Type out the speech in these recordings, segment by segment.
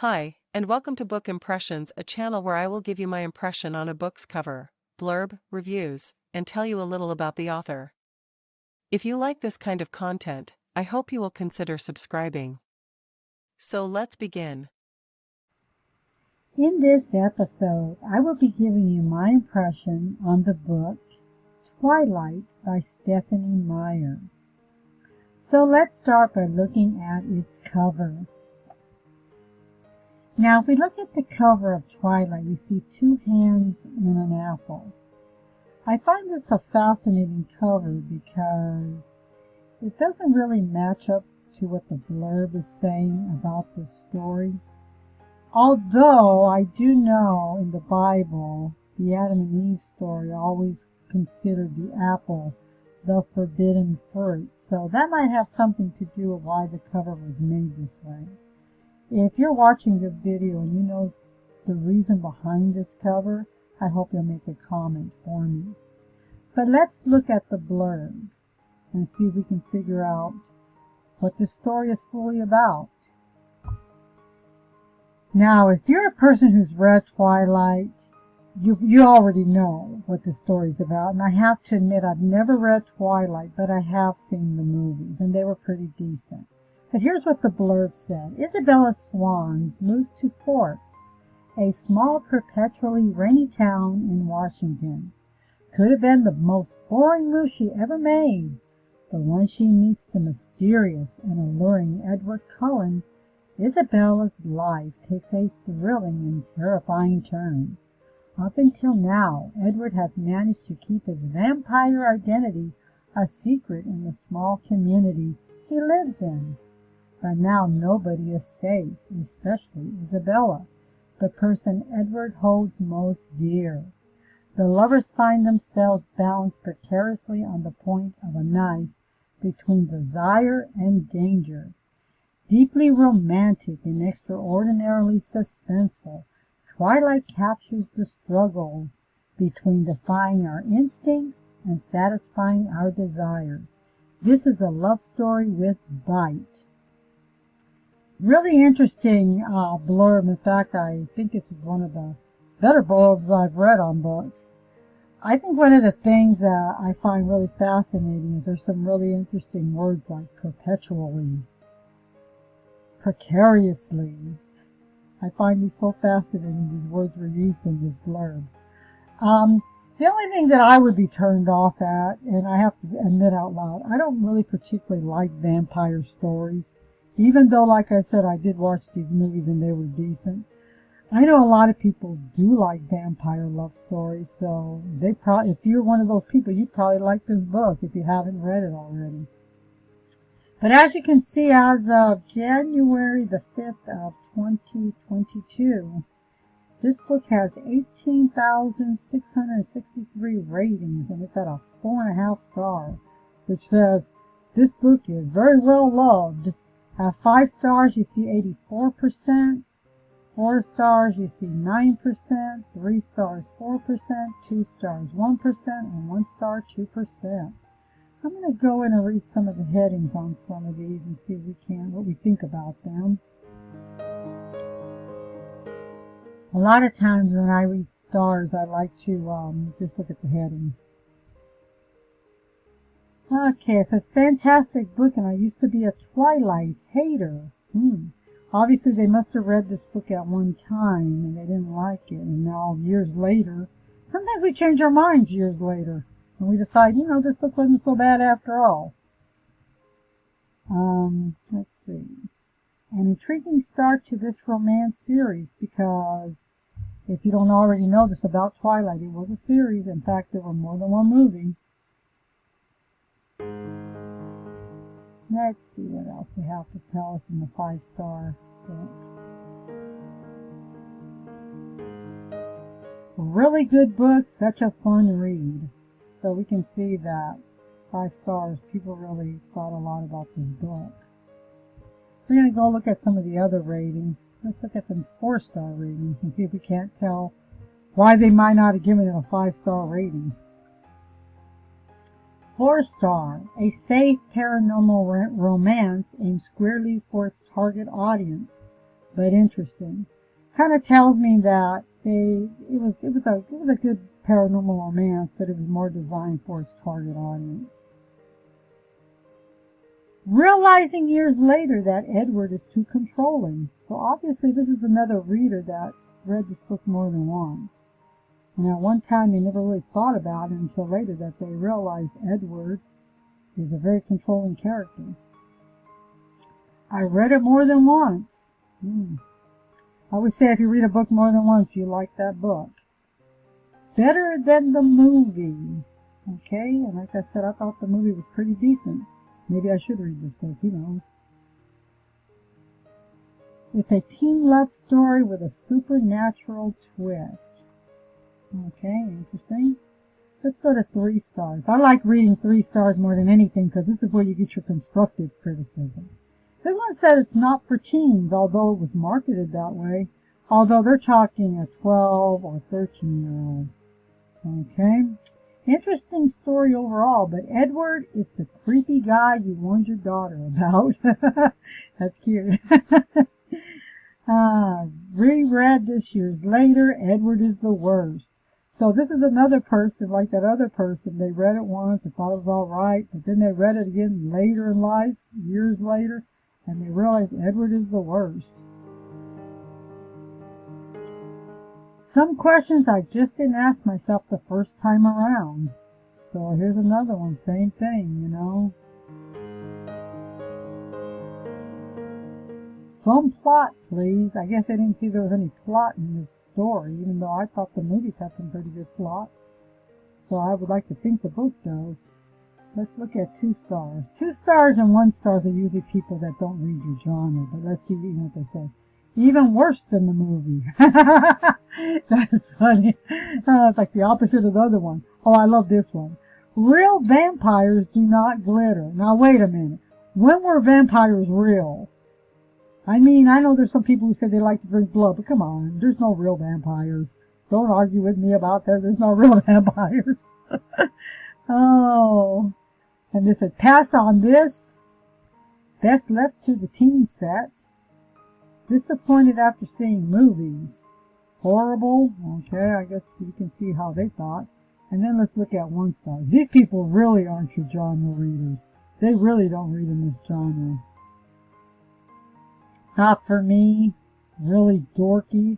Hi, and welcome to Book Impressions, a channel where I will give you my impression on a book's cover, blurb, reviews, and tell you a little about the author. If you like this kind of content, I hope you will consider subscribing. So let's begin. In this episode, I will be giving you my impression on the book Twilight by Stephenie Meyer. So let's start by looking at its cover. Now, if we look at the cover of Twilight, you see two hands and an apple. I find this a fascinating cover because it doesn't really match up to what the blurb is saying about this story. Although I do know in the Bible, the Adam and Eve story always considered the apple the forbidden fruit. So that might have something to do with why the cover was made this way. If you're watching this video and you know the reason behind this cover, I hope you'll make a comment for me. But let's look at the blurb and see if we can figure out what this story is fully about. Now, if you're a person who's read Twilight, you already know what the story's about. And I have to admit, I've never read Twilight, but I have seen the movies, and they were pretty decent. But here's what the blurb said. Isabella Swans moved to Forks, a small perpetually rainy town in Washington. Could have been the most boring move she ever made. But once she meets the mysterious and alluring Edward Cullen, Isabella's life takes a thrilling and terrifying turn. Up until now, Edward has managed to keep his vampire identity a secret in the small community he lives in. But now nobody is safe, especially Isabella, the person Edward holds most dear. The lovers find themselves balanced precariously on the point of a knife between desire and danger. Deeply romantic and extraordinarily suspenseful, Twilight captures the struggle between defying our instincts and satisfying our desires. This is a love story with bite. Really interesting blurb. In fact, I think it's one of the better blurbs I've read on books. I think one of the things that I find really fascinating is there's some really interesting words like perpetually, precariously. I find these so fascinating, these words were used in this blurb. The only thing that I would be turned off at, and I have to admit out loud, I don't really particularly like vampire stories. Even though, like I said, I did watch these movies and they were decent. I know a lot of people do like vampire love stories, so if you're one of those people, you'd probably like this book if you haven't read it already. But as you can see, as of January the 5th of 2022, this book has 18,663 ratings, and it's at a 4.5 star, which says, this book is very well loved. At 5 stars, you see 84%. 4 stars, you see 9%. 3 stars, 4%. 2 stars, 1%. And 1 star, 2%. I'm going to go in and read some of the headings on some of these and see what we think about them. A lot of times when I read stars, I like to just look at the headings. Okay, it says fantastic book, and I used to be a Twilight hater. Obviously, they must have read this book at one time and they didn't like it, and now years later, sometimes we change our minds years later. And we decide, this book wasn't so bad after all. Let's see. An intriguing start to this romance series, because if you don't already know this about Twilight, it was a series. In fact, there were more than one movie. Let's see what else they have to tell us in the 5-star book. Really good book, such a fun read. So we can see that 5 stars, people really thought a lot about this book. We're going to go look at some of the other ratings. Let's look at the 4-star ratings and see if we can't tell why they might not have given it a 5-star rating. 4-star, a safe paranormal romance aimed squarely for its target audience. but interesting. Kind of tells me that it was a good paranormal romance, but it was more designed for its target audience. Realizing years later that Edward is too controlling. So obviously this is another reader that's read this book more than once. And at one time they never really thought about it until later that they realized Edward is a very controlling character. I read it more than once. I would say if you read a book more than once, you like that book. Better than the movie. Okay, and like I said, I thought the movie was pretty decent. Maybe I should read this book, who knows. It's a teen love story with a supernatural twist. Okay, interesting. Let's go to 3 stars. I like reading 3 stars more than anything because this is where you get your constructive criticism. This one said it's not for teens, although it was marketed that way. Although they're talking a 12 or 13-year-old. Okay. Interesting story overall, but Edward is the creepy guy you warned your daughter about. That's cute. Reread this years later, Edward is the worst. So this is another person, like that other person. They read it once and thought it was all right, but then they read it again later in life, years later, and they realized Edward is the worst. Some questions I just didn't ask myself the first time around. So here's another one, same thing, you know. Some plot, please. I guess I didn't see there was any plot in this story, even though I thought the movies had some pretty good plot. So I would like to think the book does. Let's look at 2 stars. 2 stars and 1 stars are usually people that don't read your genre, but let's see what they say. Even worse than the movie. That's funny. It's like the opposite of the other one. Oh, I love this one. Real vampires do not glitter. Now, wait a minute. When were vampires real? I mean, I know there's some people who say they like to drink blood, but come on. There's no real vampires. Don't argue with me about that. There's no real vampires. Oh. And they said, pass on this. Best left to the teen set. Disappointed after seeing movies. Horrible. Okay, I guess you can see how they thought. And then let's look at 1 star. These people really aren't your genre readers. They really don't read in this genre. Not for me. Really dorky.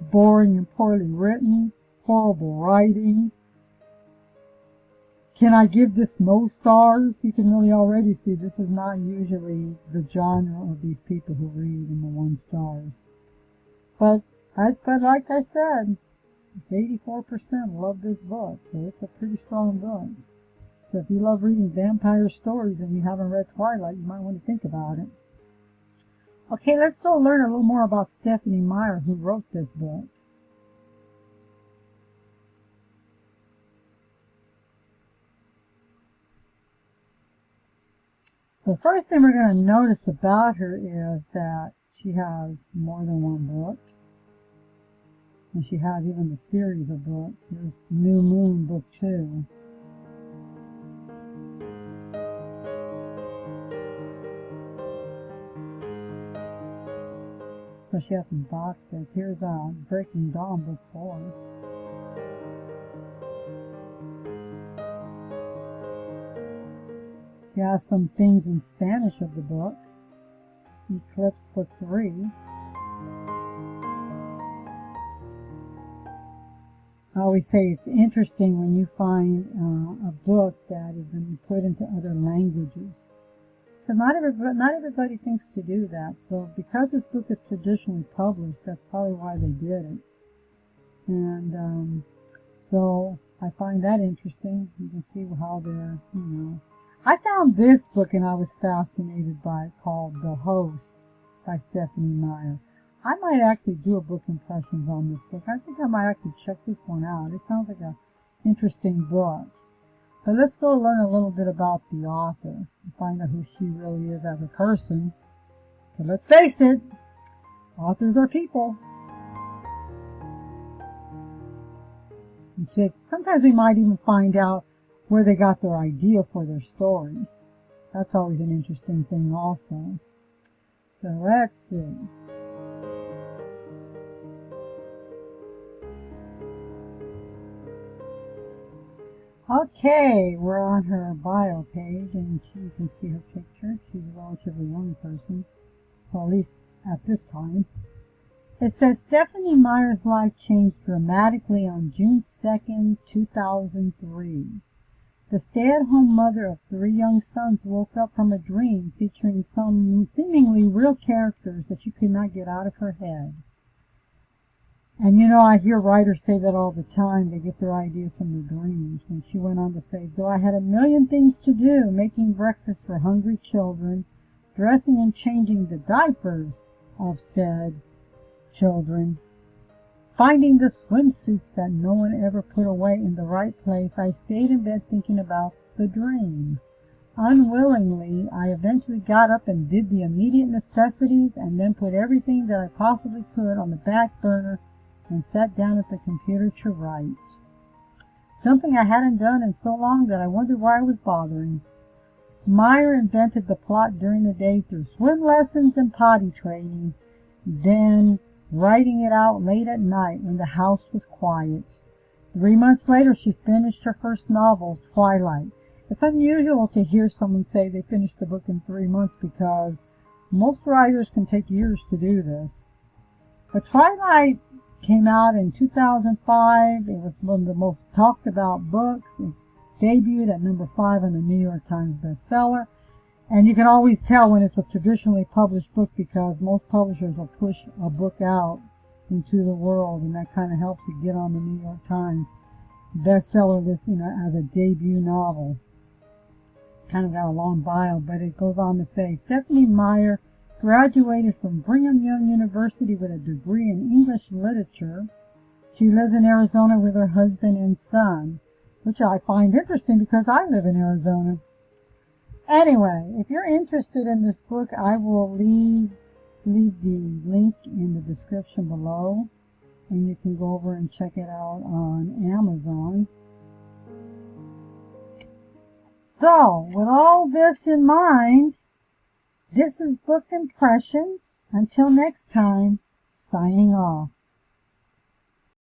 Boring and poorly written. Horrible writing. Can I give this no stars? You can really already see this is not usually the genre of these people who read in the 1 stars. But like I said, 84% love this book, so it's a pretty strong book. So if you love reading vampire stories and you haven't read Twilight, you might want to think about it. Okay, let's go learn a little more about Stephenie Meyer, who wrote this book. The first thing we're going to notice about her is that she has more than 1 book. And she has even the series of books. There's New Moon Book 2. So she has some box sets. Here's Breaking Dawn Book 4. She has some things in Spanish of the book. Eclipse Book 3. I always say it's interesting when you find a book that has been put into other languages. Because not everybody thinks to do that. So because this book is traditionally published, that's probably why they did it. And so I find that interesting. You can see how they're, I found this book and I was fascinated by it, called The Host by Stephenie Meyer. I might actually do a book impressions on this book. I think I might actually check this one out. It sounds like an interesting book. But let's go learn a little bit about the author and find out who she really is as a person. So let's face it, authors are people. And sometimes we might even find out where they got their idea for their story. That's always an interesting thing also. So let's see. Okay, we're on her bio page, and you can see her picture. She's a relatively young person, well, at least at this time. It says, Stephenie Meyer's life changed dramatically on June 2nd, 2003. The stay-at-home mother of 3 young sons woke up from a dream featuring some seemingly real characters that you could not get out of her head. And you know, I hear writers say that all the time. They get their ideas from their dreams. And she went on to say, though I had a million things to do, making breakfast for hungry children, dressing and changing the diapers of said children, finding the swimsuits that no one ever put away in the right place, I stayed in bed thinking about the dream. Unwillingly, I eventually got up and did the immediate necessities and then put everything that I possibly could on the back burner and sat down at the computer to write. Something I hadn't done in so long that I wondered why I was bothering. Meyer invented the plot during the day through swim lessons and potty training, then writing it out late at night when the house was quiet. 3 months later, she finished her first novel, Twilight. It's unusual to hear someone say they finished the book in 3 months because most writers can take years to do this. But Twilight came out in 2005. It was one of the most talked about books. It debuted at number 5 on the New York Times bestseller. And you can always tell when it's a traditionally published book because most publishers will push a book out into the world, and that kind of helps it get on the New York Times bestseller list, as a debut novel. Kind of got a long bio, but it goes on to say, Stephenie Meyer graduated from Brigham Young University with a degree in English literature. She lives in Arizona with her husband and son, which I find interesting because I live in Arizona. Anyway, if you're interested in this book, I will leave the link in the description below, and you can go over and check it out on Amazon. So, with all this in mind, this is Book Impressions. Until next time, signing off.